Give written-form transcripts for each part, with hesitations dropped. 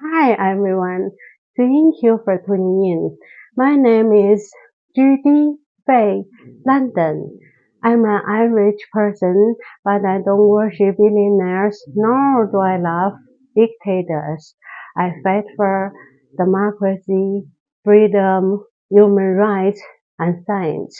Hi everyone, thank you for tuning in. My name is Judy Fay London. I'm an average person, but I don't worship billionaires nor do I love dictators. I fight for democracy, freedom, human rights, and science.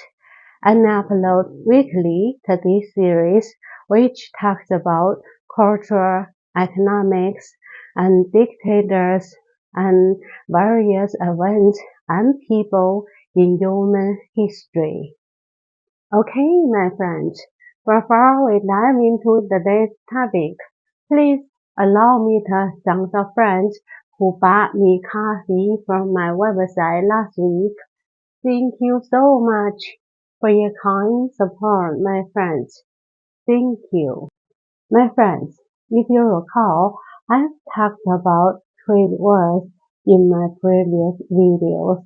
And upload weekly to this series, which talks about culture, economics, and dictators and various events and people in human history. Okay, my friends, before we dive into today's topic, please allow me to thank the friends who bought me coffee from my website last week. Thank you so much for your kind support, my friends. Thank you. My friends, if you recall, I've talked about trade wars in my previous videos,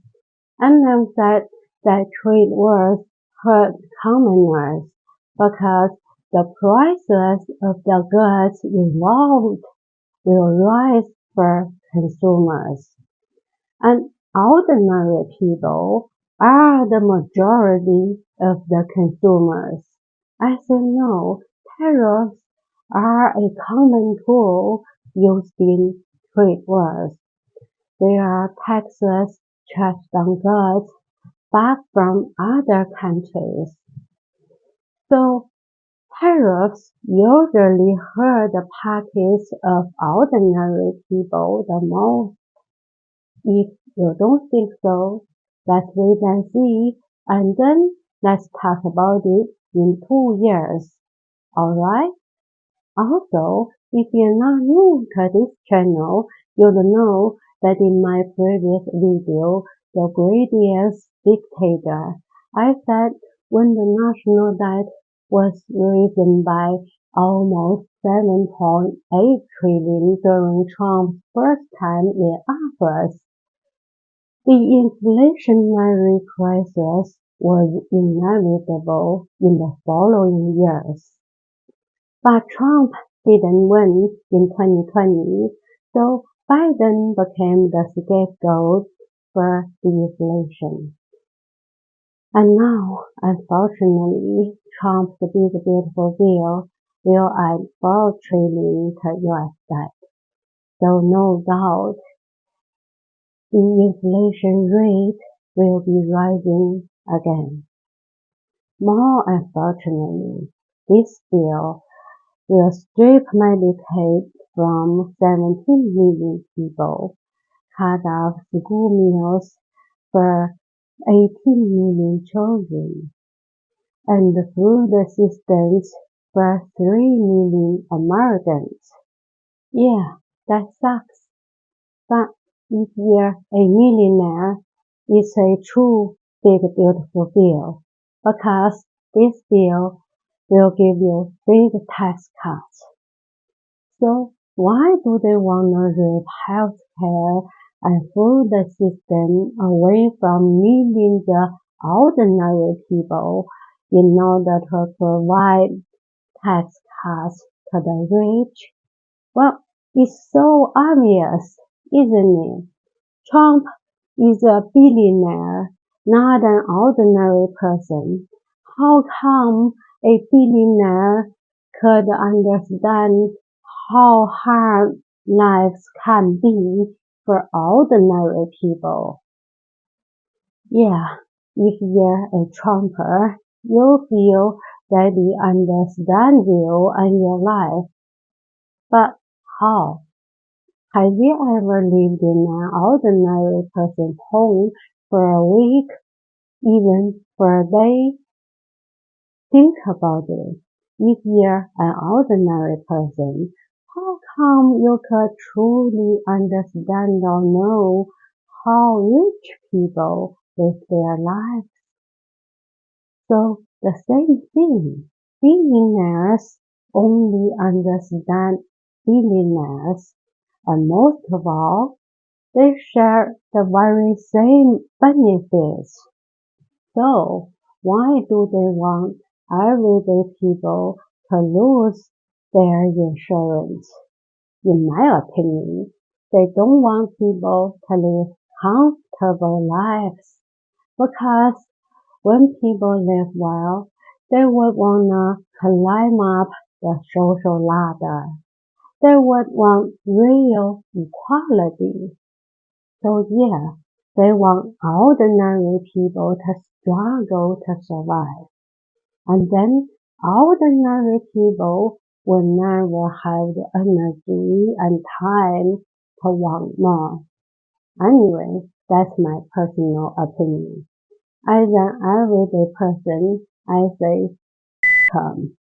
and I've said that trade wars hurt commoners because the prices of the goods involved will rise for consumers. And ordinary people are the majority of the consumers. As you know, tariffs are a common tool used in trade wars. They are taxes charged on goods bought from other countries. So tariffs usually hurt the pockets of ordinary people the most. If you don't think so, let's wait and see, and then let's talk about it in 2 years. Alright? Also, if you're not new to this channel, you'll know that in my previous video, The Greatest Dictator, I said when the national debt was risen by almost 7.8 trillion during Trump's first time in office, the inflationary crisis was inevitable in the following years. But Trump didn't win in 2020, so Biden became the scapegoat for the inflation. And now, unfortunately, Trump's big beautiful bill will add 4 trillion to US debt. So no doubt the inflation rate will be rising again. More unfortunately, this bill will strip Medicaid from 17 million people, cut off school meals for 18 million children, and food assistance for 3 million Americans. Yeah, that sucks. But if you're a millionaire, it's a true big beautiful bill, because this bill will give you big tax cuts. So why do they want to rip healthcare and food assistance away from millions of ordinary people in order to provide tax cuts to the rich? Well, it's so obvious, isn't it? Trump is a billionaire, not an ordinary person. How come a billionaire could understand how hard lives can be for ordinary people? Yeah, if you're a Trumper, you feel that he understands you and your life. But how? Have you ever lived in an ordinary person's home for a week, even for a day? Think about it. If you're an ordinary person, how come you could truly understand or know how rich people live their lives? So the same thing. Billionaires only understand billionaires, and most of all, they share the very same benefits. So why do they want everyday people to lose their insurance? In my opinion, They don't want people to live comfortable lives because when people live well, they would wanna climb up the social ladder. They would want real equality. So yeah, they want ordinary people to struggle to survive. And then ordinary people will never have the energy and time to want more. Anyway, that's my personal opinion. As an everyday person, I say come.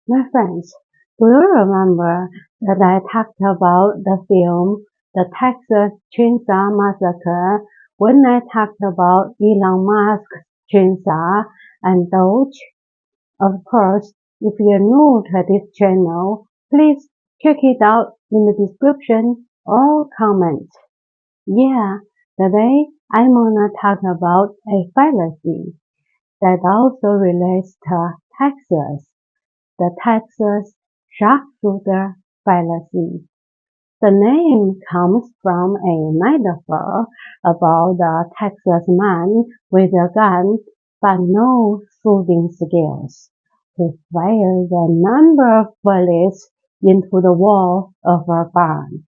My friends, do you remember that I talked about the film The Texas Chainsaw Massacre when I talked about Elon Musk's chainsaw and Doge? Of course, if you're new to this channel, please check it out in the description or comment. Yeah, today I'm gonna talk about a fallacy that also relates to Texas, the Texas sharpshooter fallacy. The name comes from a metaphor about the Texas man with a gun but no shooting skills, who fires a number of bullets into the wall of a barn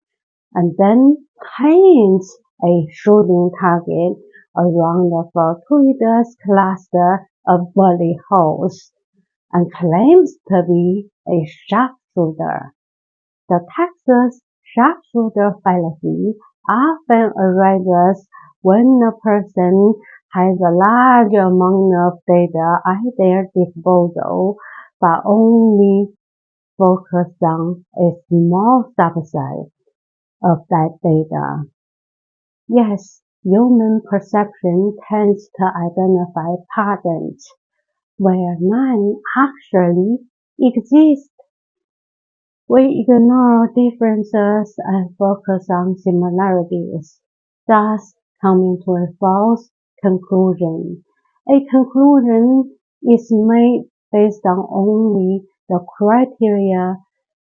and then paints a shooting target around the fortuitous cluster of bullet holes and claims to be a sharpshooter. The Texas sharpshooter fallacy often arises when a person has a large amount of data at their disposal but only focus on a small subset of that data. Yes, human perception tends to identify patterns where none actually exist. We ignore differences and focus on similarities, thus coming to a false conclusion. A conclusion is made based on only the criteria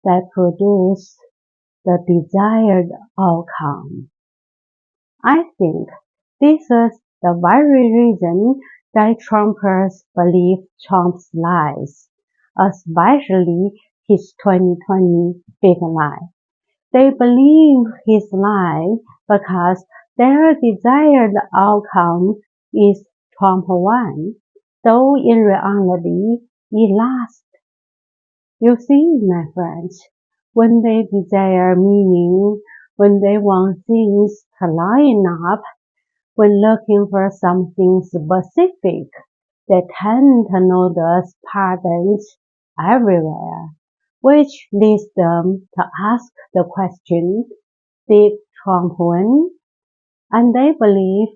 that produce the desired outcome. I think this is the very reason that Trumpers believe Trump's lies, especially his 2020 big lie. They believe his lie because their desired outcome is Trump won, though in reality he lost. You see, my friends, when they desire meaning, when they want things to line up, when looking for something specific, they tend to notice patterns everywhere, which leads them to ask the question, did Trump win? And they believe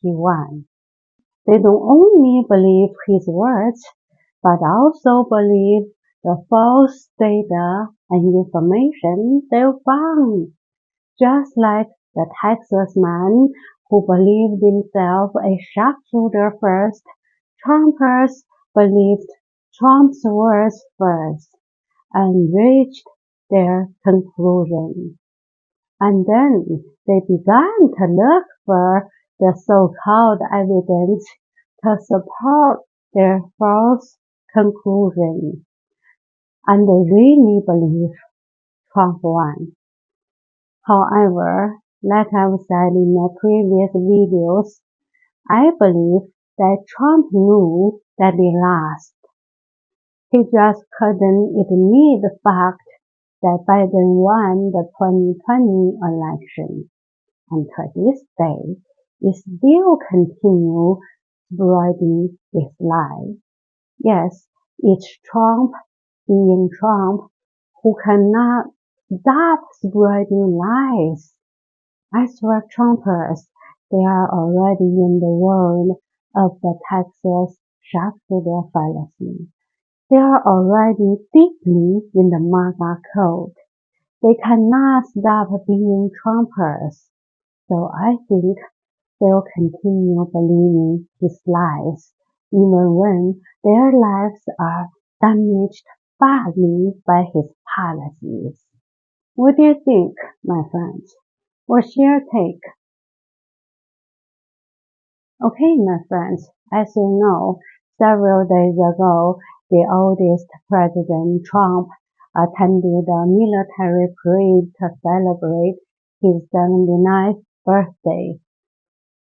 he won. They don't only believe his words, but also believe the false data and information they found. Just like the Texas man who believed himself a sharpshooter first, Trumpers believed Trump's words first and reached their conclusion. And then they began to look for the so-called evidence to support their false conclusion. And they really believe Trump won. However, like I've said in my previous videos, I believe that Trump knew that he lost. He just couldn't admit the fact that Biden won the 2020 election. And to this day, he still continues spreading this lie. Yes, it's Trump being Trump who cannot stop spreading lies. As for Trumpers, they are already in the world of the Texas sharpshooter fallacy. They are already deeply in the MAGA code. They cannot stop being Trumpers. So I think they'll continue believing his lies, even when their lives are damaged badly by his policies. What do you think, my friends? What's your take? Okay, my friends, as you know, several days ago, the oldest President Trump attended a military parade to celebrate his 79th birthday.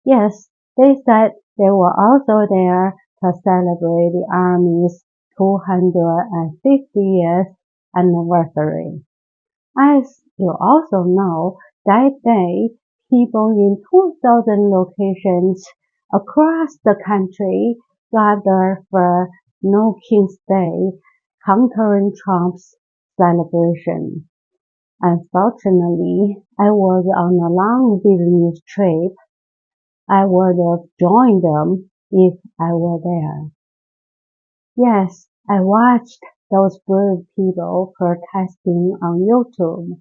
Yes, they said they were also there to celebrate the Army's 250th anniversary. As you also know, that day, people in 2,000 locations across the country gathered for No King's Day, countering Trump's celebration. Unfortunately, I was on a long business trip. I would have joined them if I were there. Yes, I watched those brave people protesting on YouTube.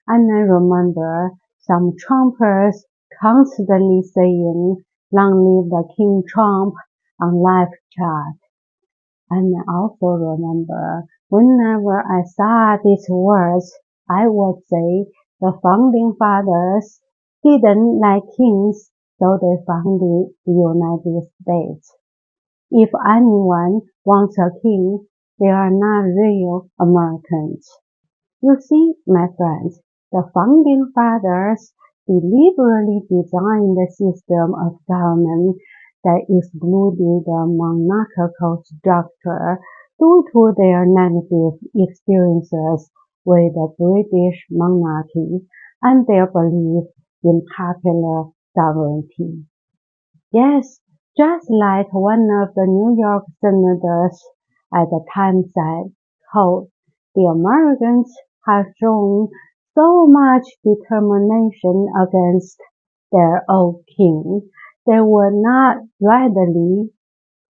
And I remember some Trumpers constantly saying, "Long live the King Trump" on live chat. And I also remember whenever I saw these words, I would say the founding fathers didn't like kings, so they founded the United States. If anyone wants a king, they are not real Americans. You see, my friends, the founding fathers deliberately designed a system of government that excluded the monarchical structure due to their negative experiences with the British monarchy and their belief in popular sovereignty. Yes, just like one of the New York senators at the time said, quote, "The Americans have shown so much determination against their old king, they will not readily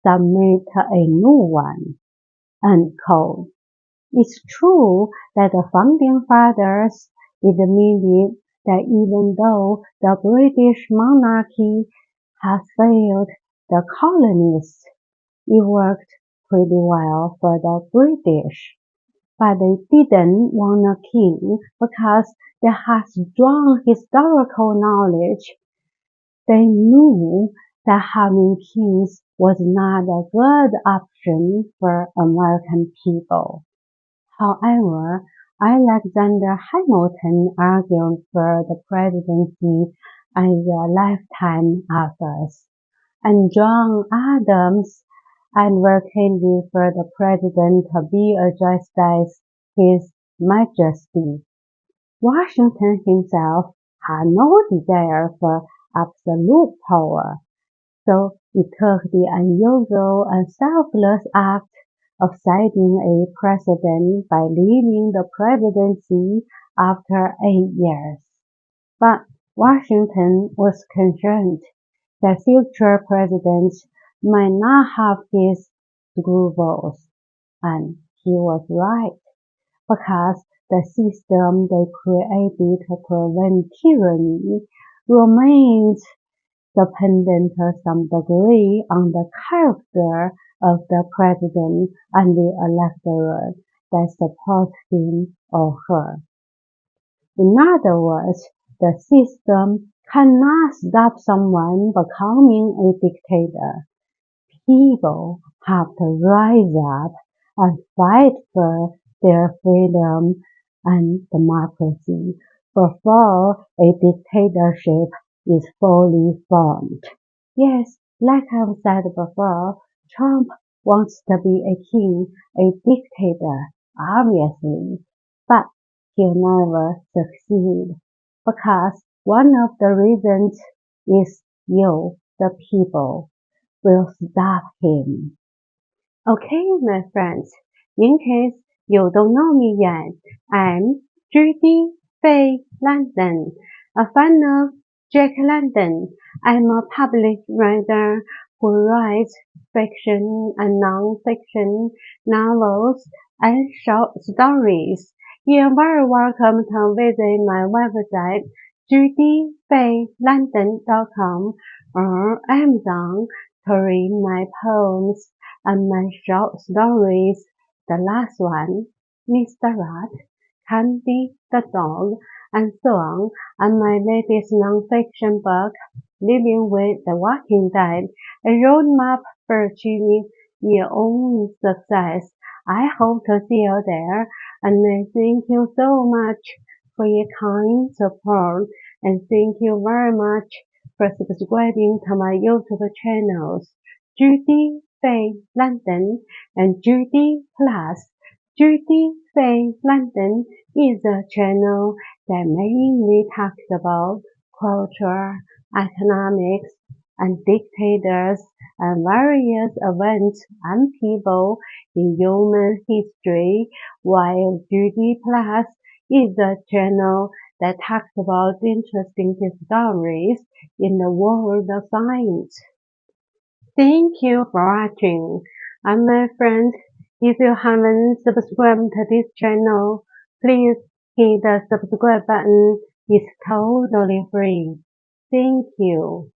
submit to a new one." Unquote. It's true that the founding fathers admitted that even though the British monarchy has failed the colonists, it worked pretty well for the British. But they didn't want a king because they had strong historical knowledge. They knew that having kings was not a good option for American people. However, Alexander Hamilton argued for the presidency as a lifetime office, and John Adams advocated for the president to be addressed as His Majesty. Washington himself had no desire for absolute power, so he took the unusual and selfless act of setting a precedent by leaving the presidency after 8 years. But Washington was concerned that future presidents might not have his scruples, and he was right, because the system they created to prevent tyranny remains dependent to some degree on the character of the president and the electorate that supports him or her. In other words, the system cannot stop someone becoming a dictator. People have to rise up and fight for their freedom and democracy before a dictatorship is fully formed. Yes, like I've said before, Trump wants to be a king, a dictator, obviously, but he'll never succeed because one of the reasons is you, the people, will stop him. Okay, my friends, in case you don't know me yet, I'm Judy Fay London, a fan of Jack London. I'm a published writer who writes fiction and non-fiction novels and short stories. You're very welcome to visit my website, judyfaylondon.com or Amazon to read my poems and my short stories. The last one, Mr. Rat, Candy the Dog, and so on, and my latest non-fiction book, Living with the Walking Dead, a roadmap for achieving your own success. I hope to see you there, and I thank you so much for your kind support, and thank you very much for subscribing to my YouTube channels, Judy Fay London and Judy Plus. Judy Fay London is a channel that mainly talks about culture, economics, and dictators and various events and people in human history, while Judy Plus is a channel that talks about interesting discoveries in the world of science. Thank you for watching. And my friends, if you haven't subscribed to this channel, please hit the subscribe button. It's totally free. Thank you.